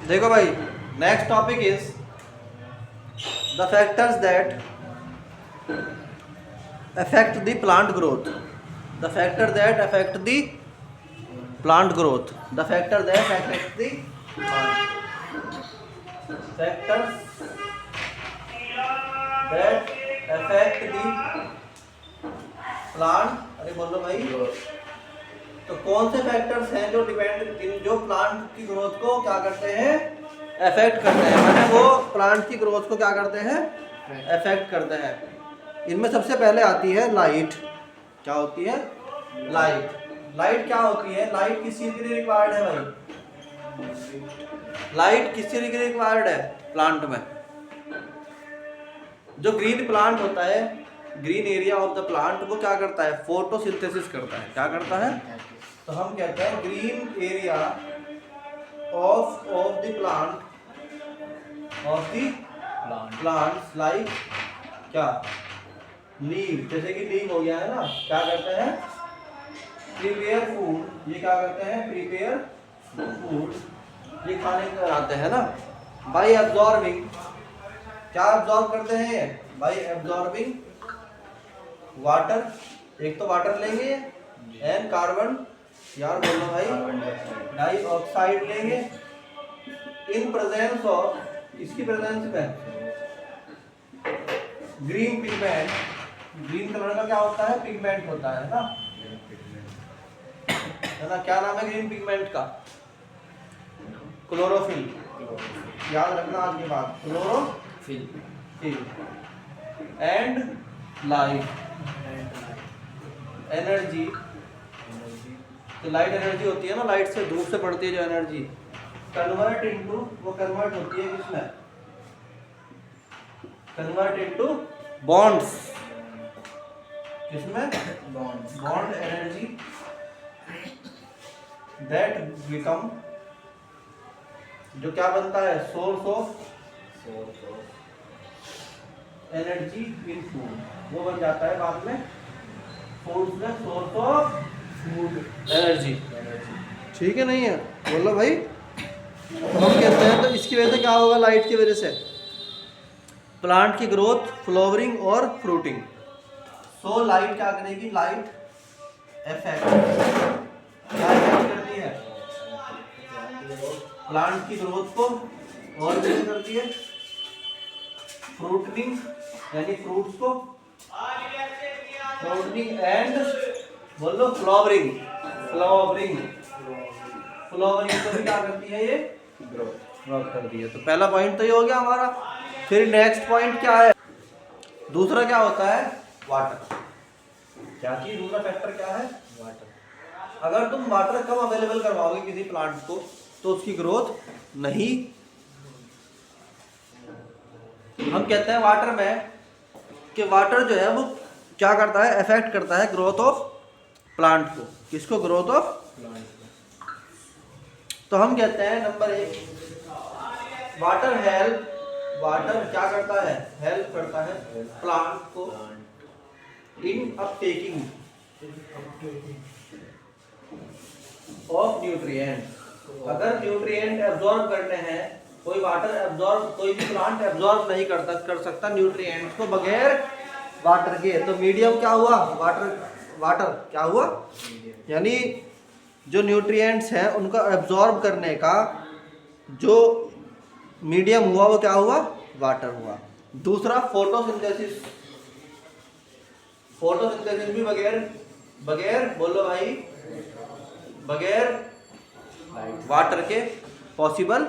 देखो भाई, next topic is the factors that affect the plant growth. The factor that affect the plant growth. The factor that affect the factors that affect the plant. अरे बोलो भाई, तो कौन से factors हैं जो जो प्लांट की ग्रोथ को क्या करते हैं, अफेक्ट करते हैं, माने वो प्लांट की ग्रोथ को क्या करते हैं, अफेक्ट करते हैं। इनमें सबसे पहले आती है लाइट। क्या होती है? लाइट। लाइट क्या होती है? लाइट किस चीज के लिए रिक्वायर्ड है भाई? लाइट किस चीज के लिए रिक्वायर्ड है प्लांट में? जो ग्रीन प्लांट होता है, green area of the plant, वो क्या करता है? फोटोसिंथेसिस करता है। क्या करता है? तो हम कहते हैं green area of the plant plants like क्या? लीव। जैसे कि लीव हो गया है ना, क्या करते हैं? Prepare food. ये क्या करते हैं? प्रिपेयर फूड, ये खाने को बनाते हैं ना। बाय एब्जॉर्बिंग, क्या एब्जॉर्ब करते हैं ये? Bye absorbing water. एक तो वाटर लेंगे एंड कार्बन, यार बोलो भाई, डाइऑक्साइड लेंगे इन प्रेजेंस ऑफ, इसकी प्रेजेंस में ग्रीन पिगमेंट। ग्रीन कलर का क्या होता है? पिगमेंट होता है ना, है ना। क्या नाम है ग्रीन पिगमेंट का? क्लोरोफिल। याद रखना आज के बाद, क्लोरोफिल एंड लाइट एनर्जी। तो लाइट एनर्जी होती है ना, लाइट से, धूप से पड़ती है जो एनर्जी, कन्वर्ट इनटू, वो कन्वर्ट होती है किसमें? Convert into bonds. किसमें? बॉन्ड एनर्जी दैट बिकम, जो क्या बनता है? Source of energy in food. वो बन जाता है बाद में फूड में सोर्स ऑफ फूड एनर्जी। ठीक है, नहीं है? बोलो भाई। तो हम कहते हैं, तो इसकी वजह से क्या होगा? लाइट की वजह से प्लांट की ग्रोथ, फ्लावरिंग और फ्रूटिंग। सो लाइट क्या करेगी? लाइट इफेक्ट क्या इफेक्ट करती है? प्लांट की ग्रोथ को और भी करती है, फ्रूटनिंग यानी फ्रूट्स को, फ्रूटनिंग एंड बोलो फ्लावरिंग। फ्लावरिंग को भी क्या करती है? ये ग्रोथ करती है। तो पहला पॉइंट तो ये हो गया हमारा। फिर नेक्स्ट पॉइंट क्या है? दूसरा क्या होता है? वाटर। क्या चीज? दूसरा फैक्टर क्या है? वाटर। अगर तुम वाटर कम अवेलेबल करवाओगे किसी प्लांट को, तो उसकी ग्रोथ नहीं। हम कहते हैं वाटर में कि वाटर जो है वो क्या करता है? अफेक्ट करता है ग्रोथ ऑफ प्लांट को। किसको? ग्रोथ ऑफ प्लांट को। तो हम कहते हैं नंबर 1, वाटर हेल्प। वाटर क्या करता है? हेल्प करता है प्लांट को इन अपटेकिंग ऑफ न्यूट्रिएंट। अगर न्यूट्रिएंट एब्जॉर्ब करने हैं, कोई वाटर एब्जॉर्ब, कोई भी प्लांट एब्जॉर्ब नहीं कर सकता न्यूट्रिएंट्स को बगैर वाटर के। तो मीडियम क्या हुआ? वाटर क्या हुआ? यानी जो न्यूट्रिएंट्स हैं उनको एब्जॉर्ब करने का जो मीडियम हुआ, वो क्या हुआ? वाटर हुआ। दूसरा फोटोसिंथेसिस। फोटोसिंथेसिस भी बगैर बोलो भाई, बगैर वाटर के पॉसिबल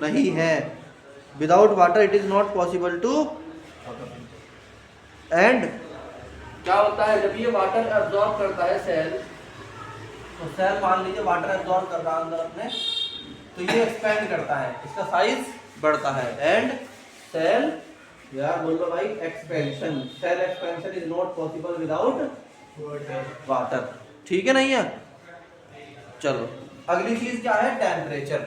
नहीं है। Without water it is not possible to. And क्या होता है? जब ये वाटर एब्जॉर्ब करता है सेल, तो सेल मान लीजिए वाटर एब्जॉर्ब कर रहा है अंदर अपने, तो ये एक्सपेंड करता है, इसका साइज बढ़ता है। एंड सेल, यार बोलो भाई, expansion. Cell expansion is not possible without water. ठीक है, नहीं है? चलो अगली चीज क्या है? टेम्परेचर।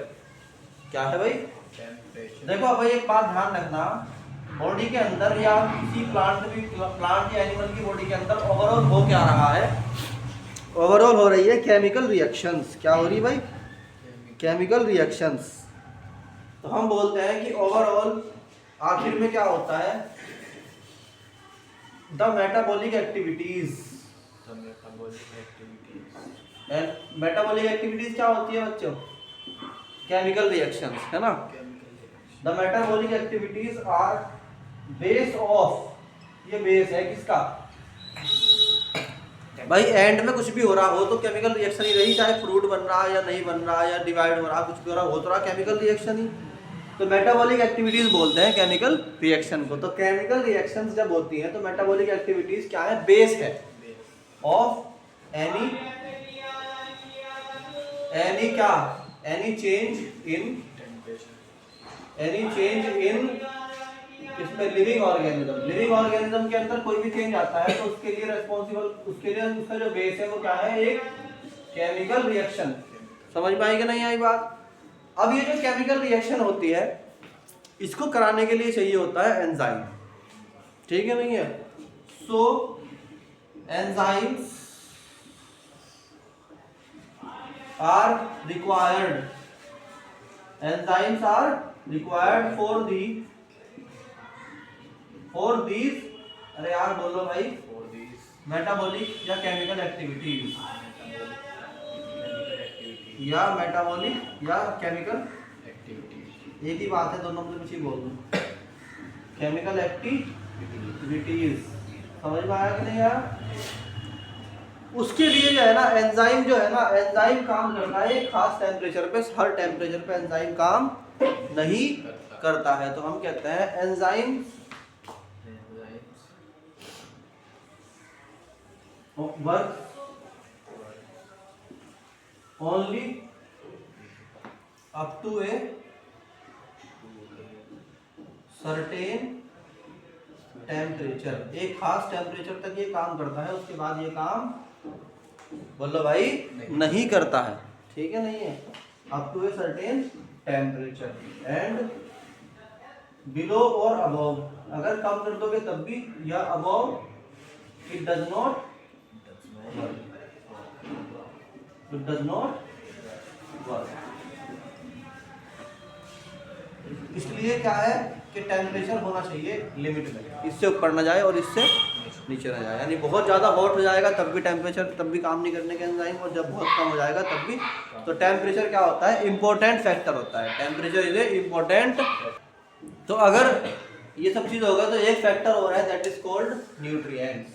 क्या है भाई? टेम्परेचर। देखो भाई, एक बात ध्यान रखना, बॉडी के अंदर या किसी प्लांट या एनिमल की बॉडी के अंदर ओवरऑल हो क्या रहा है? ओवरऑल हो रही है केमिकल रिएक्शंस। क्या हो रही भाई? Chemical reactions. तो हम बोलते हैं कि ओवरऑल आखिर में क्या होता है, the metabolic activities. Metabolic activities क्या होती है बच्चों? केमिकल रिएक्शंस, है ना। The metabolic activities are base of, ये बेस है किसका भाई, एंड में कुछ भी हो रहा हो तो केमिकल रिएक्शन ही रही, चाहे फ्रूट बन रहा है या नहीं बन रहा है या डिवाइड हो रहा है, कुछ भी हो रहा हो तो रहा केमिकल रिएक्शन ही। तो मेटाबॉलिक एक्टिविटीज बोलते हैं केमिकल रिएक्शन को। तो केमिकल रिएक्शंस जब होती हैं तो मेटाबॉलिक एक्टिविटीज क्या है? बेस है ऑफ एनी क्या, एनी चेंज इन इसमें लिविंग ऑर्गेनिज्म। लिविंग ऑर्गेनिज्म के अंदर कोई भी चेंज आता है तो उसके लिए रेस्पॉन्सिबल, उसके लिए उसका जो बेस है वो क्या है? एक केमिकल रिएक्शन। समझ में आई कि नहीं आई बात? अब ये जो केमिकल रिएक्शन होती है इसको कराने के लिए चाहिए होता है एंजाइम, ठीक है नहीं है? So enzymes are required, for these अरे यार बोलो भाई, मेटाबॉलिक या केमिकल एक्टिविटीज, या मेटाबॉलिक या केमिकल एक्टिविटीज, एक ही बात है, दोनों में कुछ ही बोल दूं। केमिकल एक्टिविटीज समझ में आया कि नहीं यार? उसके लिए जो है ना एंजाइम, जो है ना एंजाइम काम करता है एक खास टेम्परेचर पे, हर टेम्परेचर पे एंजाइम काम नहीं करता है। तो हम कहते हैं enzyme work only up to a certain temperature, एक खास टेम्परेचर तक ये काम करता है, उसके बाद ये काम बोलो भाई नहीं करता है, ठीक है नहीं है? Up to a certain temperature and below और अबव, अगर कम कर दोगे तब भी, या above it does not work. इसलिए क्या है कि टेम्परेचर होना चाहिए लिमिट में, इससे ऊपर ना जाए और इससे नीचे ना जाए। यानी बहुत ज़्यादा हॉट हो जाएगा तब भी टेम्परेचर, तब भी काम नहीं करने के एंजाइम, और जब बहुत कम हो जाएगा तब भी। तो टेम्परेचर क्या होता है? इम्पोर्टेंट फैक्टर होता है, टेम्परेचर इज ए इम्पोर्टेंट। तो अगर ये सब चीज़ होगा तो एक फैक्टर हो रहा है, दैट इज कॉल्ड न्यूट्रिएंट्स।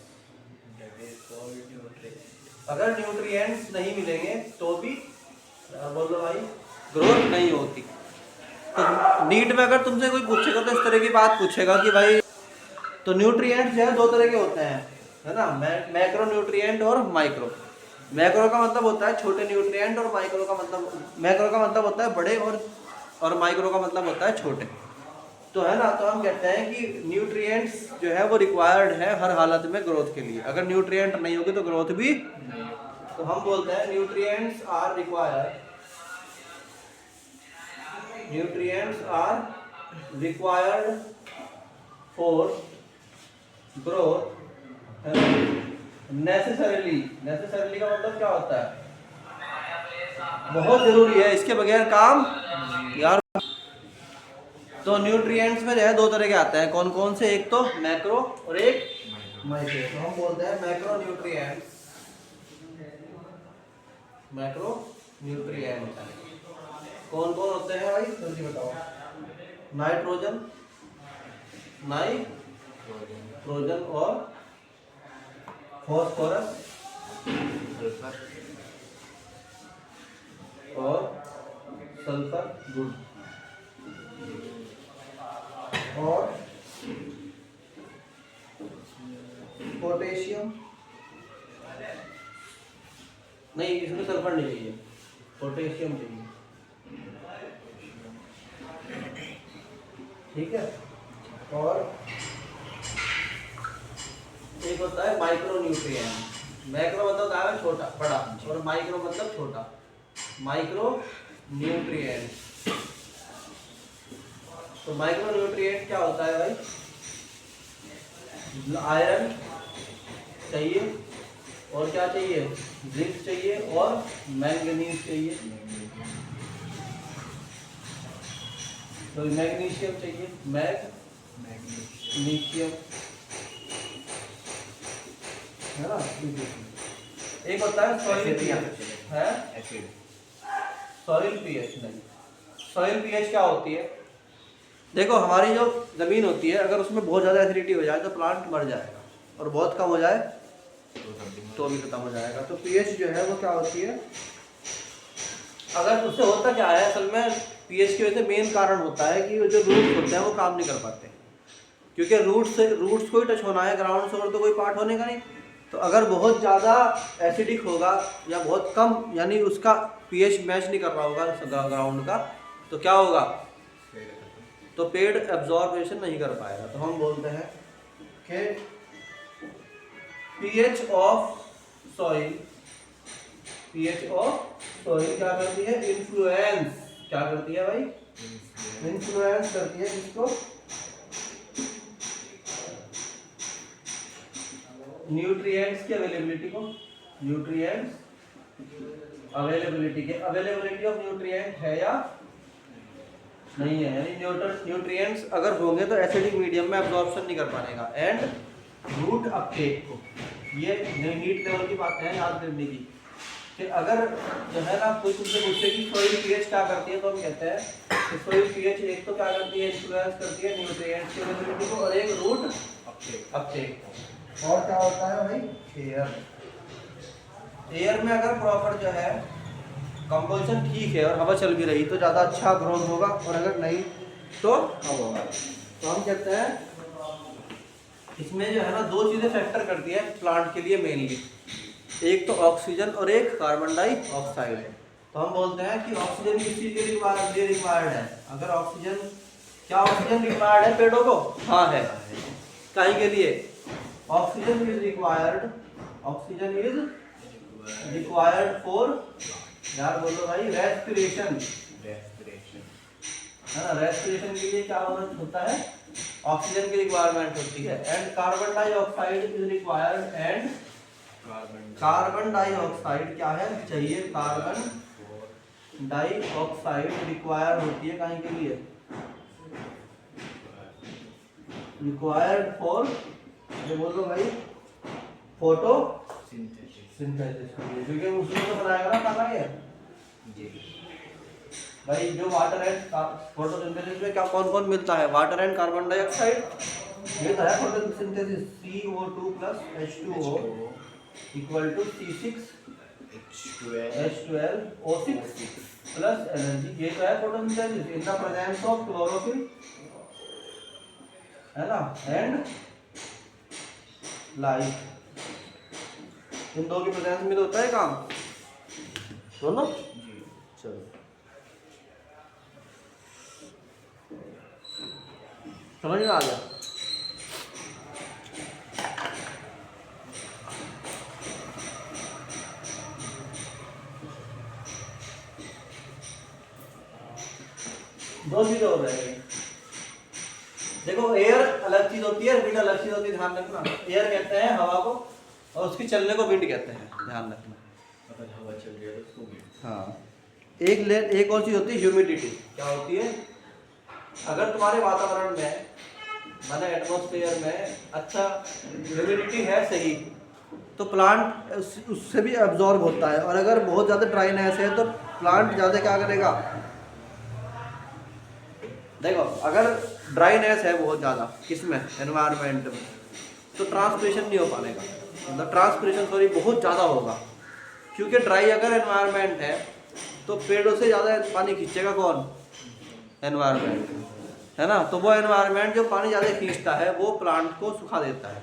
अगर न्यूट्रिएंट्स नहीं मिलेंगे तो भी बोलो भाई ग्रोथ नहीं होती। तो नीट में अगर तुमसे कोई पूछेगा तो इस तरह की बात पूछेगा कि भाई, तो न्यूट्रिएंट्स जो है दो तरह के होते हैं, है ना, मैक्रो न्यूट्रिएंट और माइक्रो। मैक्रो का मतलब होता है छोटे न्यूट्रिएंट, और माइक्रो का मतलब, मैक्रो का मतलब होता है बड़े, और माइक्रो का मतलब होता है छोटे। तो है ना, तो हम कहते हैं कि न्यूट्रिएंट्स जो है वो रिक्वायर्ड है हर हालत में ग्रोथ के लिए। अगर न्यूट्रिएंट नहीं होगी तो ग्रोथ भी नहीं। तो हम बोलते हैं nutrients are required, nutrients are required for growth necessarily. Necessarily का मतलब क्या होता है? बहुत जरूरी है, इसके बगैर काम यार। तो न्यूट्रिएंट्स में जो है दो तरह के आते हैं, कौन कौन से? एक तो मैक्रो और एक माइक्रो। तो हम बोलते हैं मैक्रो न्यूट्रिएंट्स, मैक्रो न्यूट्रिएंट कौन कौन होते हैं भाई? जल्दी बताओ। नाइट्रोजन और फॉस्फोरस और सल्फर, गुड, और पोटेशियम नहीं, इसमें सल्फर नहीं चाहिए, पोटेशियम चाहिए, ठीक है। और एक होता है माइक्रो न्यूट्रिएंट। मैक्रो मतलब होता है छोटा बड़ा, और माइक्रो मतलब छोटा। माइक्रो न्यूट्रिएंट, तो माइक्रो न्यूट्रिएंट क्या होता है भाई? आयरन चाहिए, और क्या चाहिए? जिंक चाहिए, और मैंगनीज चाहिए, तो मैग्नीशियम चाहिए, मैग्नीशियम है ना। एक होता है सॉइल पीएच है, सॉइल पीएच नहीं। सॉइल पीएच क्या होती है? देखो हमारी जो ज़मीन होती है अगर उसमें बहुत ज़्यादा एसिडिटी हो जाए तो प्लांट मर जाएगा, और बहुत कम हो जाए तो भी खत्म हो जाएगा। तो पीएच जो है वो क्या होती है, अगर उससे होता क्या है असल में, पीएच की वजह से मेन कारण होता है कि जो रूट्स होते हैं वो काम नहीं कर पाते, क्योंकि रूट्स को ही टच होना है, ग्राउंड से और तो कोई पार्ट होने का नहीं। तो अगर बहुत ज़्यादा एसिडिक होगा या बहुत कम, यानी उसका पीएच मैच नहीं कर रहा होगा ग्राउंड का, तो क्या होगा, तो पेड़ एब्जॉर्बेशन नहीं कर पाएगा। तो हम बोलते हैं कि pH of soil, pH of soil क्या करती है, इन्फ्लुएंस, क्या करती है भाई, इन्फ्लुएंस करती है इसको न्यूट्रिएंट्स की अवेलेबिलिटी को, न्यूट्रिएंट्स अवेलेबिलिटी के, अवेलेबिलिटी ऑफ न्यूट्रिएंट है या नहीं है, यानी न्यूट्रिएंट्स अगर होंगे तो एसिडिक मीडियम में एब्जॉर्प्शन नहीं कर पाएगा। एंड रूट अपटेक को, ये नीट लेवल की बात है याद करने की, कि अगर जो है ना कोई तुमसे पूछे कि सॉइल पीएच क्या करती है, तो हम कहते हैं कि सॉइल पीएच एक तो क्या करती है, इन्फ्लुएंस करती है न्यूट्रिएंट्स की अवेलेबिलिटी को, और एक रूट अपटेक को। और क्या होता है भाई, एयर, एयर में अगर प्रॉपर जो है कंपोजिशन ठीक है और हवा चल भी रही तो ज़्यादा अच्छा ग्रोथ होगा, और अगर नहीं तो कम होगा। तो हम कहते हैं इसमें जो है ना दो चीज़ें फैक्टर करती है प्लांट के लिए मेनली, एक तो ऑक्सीजन और एक कार्बन डाइऑक्साइड है। तो हम बोलते हैं कि ऑक्सीजन किस चीज़ के लिए रिक्वायर्ड है, अगर ऑक्सीजन, क्या ऑक्सीजन रिक्वायर्ड है पेड़ों को, हाँ है, कहीं के लिए oxygen is required, oxygen is required for, यार बोलो भाई, रेस्पिरेशन, है ना, रेस्पिरेशन के लिए क्या होता है, ऑक्सीजन की रिक्वायरमेंट होती है। And carbon dioxide is required, and carbon dioxide क्या है, चाहिए, कार्बन डाइऑक्साइड रिक्वायर होती है कहीं के लिए, रिक्वायर्ड फॉर, ये बोलो भाई, फोटो सिंथेसिस के लिए, क्योंकि उसमें तो बनाएगा ना खाना ये भाई। जो वाटर एंड फोटोसिंथेसिस में क्या कौन कौन मिलता है, वाटर एंड कार्बन डाइऑक्साइड, ये तो है photosynthesis, CO2 + H2O equal to C6H12O6 plus energy, ये तो है photosynthesis in the presence of chlorophyll, है ना, एंड लाइट, इन दो की प्रेजेंस में तो होता है काम, दोनों। चलो समझ में आ गया। दो चीजें हो रही, देखो एयर अलग चीज होती है, विंड अलग चीज होती है, ध्यान रखना। एयर कहते हैं हवा को, और उसकी चलने को विंड कहते हैं, ध्यान रखना। अगर हवा चल रही है तो उसको विंड, हाँ। एक और चीज होती है ह्यूमिडिटी, क्या होती है, अगर तुम्हारे वातावरण में, माने एटमॉस्फेयर में अच्छा ह्यूमिडिटी है सही, तो प्लांट उससे भी एब्जॉर्ब होता है, और अगर बहुत ज़्यादा ड्राइनेस है तो प्लांट ज़्यादा क्या करेगा, देखो अगर ड्राइनेस है बहुत ज़्यादा किसमें, एनवायरनमेंट में, तो ट्रांसपिरेशन नहीं हो पाएगा, मतलब ट्रांसपिरेशन सॉरी बहुत ज़्यादा होगा, क्योंकि ड्राई अगर एनवायरनमेंट है तो पेड़ों से ज़्यादा पानी खींचेगा कौन, एनवायरनमेंट, है ना। तो वो एनवायरनमेंट जो पानी ज़्यादा खींचता है वो प्लांट को सुखा देता है।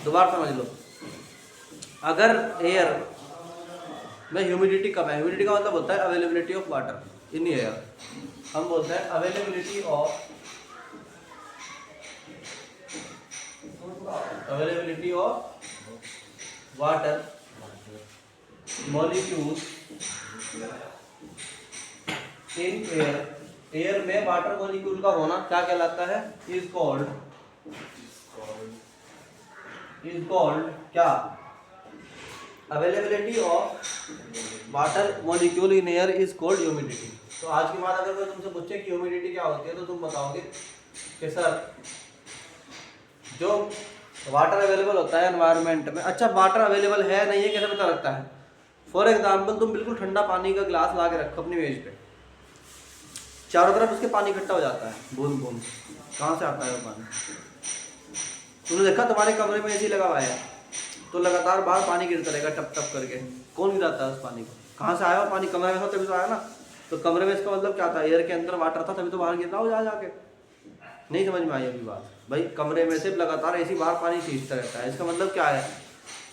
दोबारा समझ लो, अगर एयर में ह्यूमिडिटी कम है, ह्यूमिडिटी का मतलब होता है availability of water in air, हम बोलते हैं availability of water molecules in air, air में वाटर मॉलिक्यूल का होना क्या कहलाता है, इज कॉल्ड क्या, availability of water molecule in air is called humidity. तो आज की बात अगर मैं तुमसे पूछे कि ह्यूमिडिटी क्या होती है तो तुम बताओगे कि सर जो वाटर अवेलेबल होता है एनवायरनमेंट में, अच्छा वाटर अवेलेबल है नहीं है कैसे पता लगता है? फॉर एग्जाम्पल तुम बिल्कुल ठंडा पानी का गिलास ला के रखो अपनी मेज पे, चारों तरफ उसके पानी इकट्ठा हो जाता है बूंद बूंद, कहाँ से आता है वो पानी? तुमने देखा तुम्हारे कमरे में एसी लगा हुआ है तो लगातार बाहर पानी गिरता रहेगा टप टप करके, कौन गिराता है उस पानी को? कहाँ से आया वो पानी? कमरे में हो तभी तो आया ना। तो कमरे में इसका मतलब क्या था? एयर के अंदर वाटर था तभी तो बाहर गिर रहा हो जा जाके। नहीं समझ में आई अभी बात? भाई कमरे में से लगातार ऐसी बाहर पानी खींचता रहता है, इसका मतलब क्या है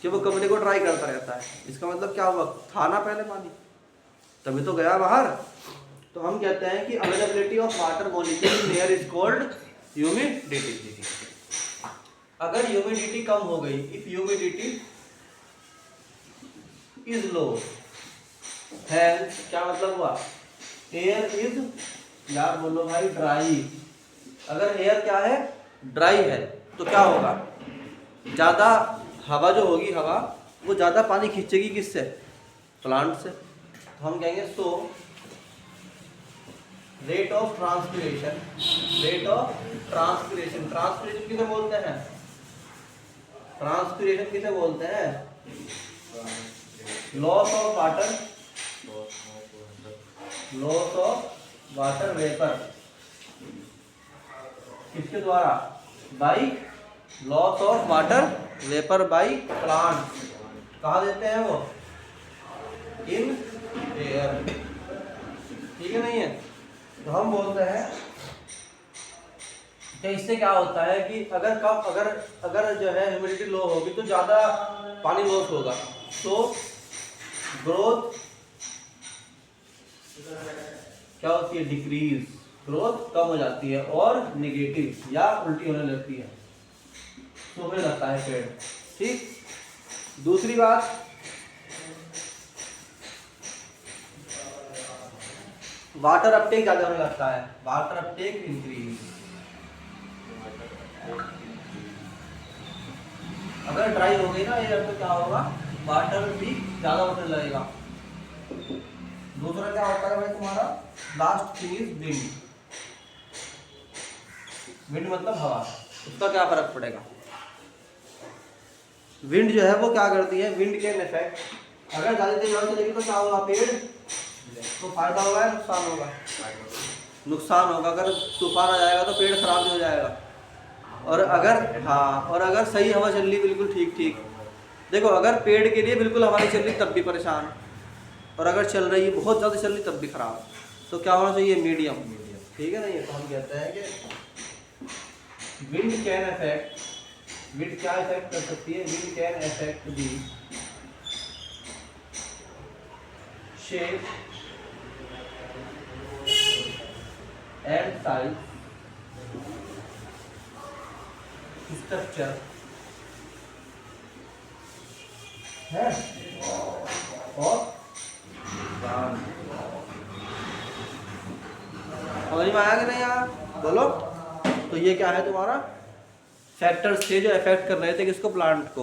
कि वो कमरे को ट्राई करता रहता है। इसका मतलब क्या हुआ? था ना पहले पानी तभी तो गया बाहर। तो हम कहते हैं कि availability of water molecule in air is called humidity. अगर ह्यूमिडिटी कम हो गई, इफ ह्यूमिडिटी इज लो है, क्या मतलब हुआ? एयर इज, यार बोलो भाई, ड्राई। अगर एयर क्या है? ड्राई है तो क्या होगा? ज़्यादा हवा जो होगी, हवा वो ज़्यादा पानी खींचेगी किससे? प्लांट से। तो हम कहेंगे so rate of transpiration, rate of transpiration, transpiration किसे बोलते हैं? ट्रांसपिरेशन किसे बोलते हैं? Loss of water, loss of water vapour, किसके द्वारा? By loss of water vapour by plant. कहाँ देते हैं वो? In air. ठीक है नहीं है? तो हम बोलते हैं कि इससे क्या होता है कि अगर कम, अगर जो है ह्यूमिडिटी लो होगी तो ज़्यादा पानी लॉस होगा, तो ग्रोथ क्या होती है? डिक्रीज, ग्रोथ कम हो जाती है और निगेटिव या उल्टी होने लगती है, सूखने लगता है पेड़। ठीक। दूसरी बात, वाटर अपटेक ज्यादा होने लगता है, वाटर अपटेक इंक्रीज। अगर ड्राई हो गई ना एयर तो क्या होगा? वाटर भी ज्यादा होने लगेगा। दूसरा क्या होता है भाई तुम्हारा? Last thing is wind. Wind मतलब हवा, उसका क्या फर्क पड़ेगा? विंड जो है वो क्या करती है? विंड के इफेक्ट, अगर ज्यादा तेज हवा चलेगी तो क्या होगा? पेड़ तो फायदा होगा या नुकसान होगा? नुकसान होगा। अगर तूफान आ जाएगा तो पेड़ खराब हो जाएगा। और अगर, हाँ, और अगर सही हवा चल रही बिल्कुल ठीक ठीक, देखो अगर पेड़ के लिए बिल्कुल हवा नहीं चल रही तब भी परेशान, और अगर चल रही है बहुत ज़्यादा चल रही तब भी खराब। तो क्या होना चाहिए? मीडियम। ठीक है ना? ये तो हम कहते हैं कि विंड कैन अफेक्ट, विंड क्या इफेक्ट कर सकती है? Wind can affect the shape and size, structure है और समझ में आया कि नहीं यार? बोलो। तो ये क्या है तुम्हारा? फैक्टर्स थे जो इफेक्ट कर रहे थे किसको? प्लांट को।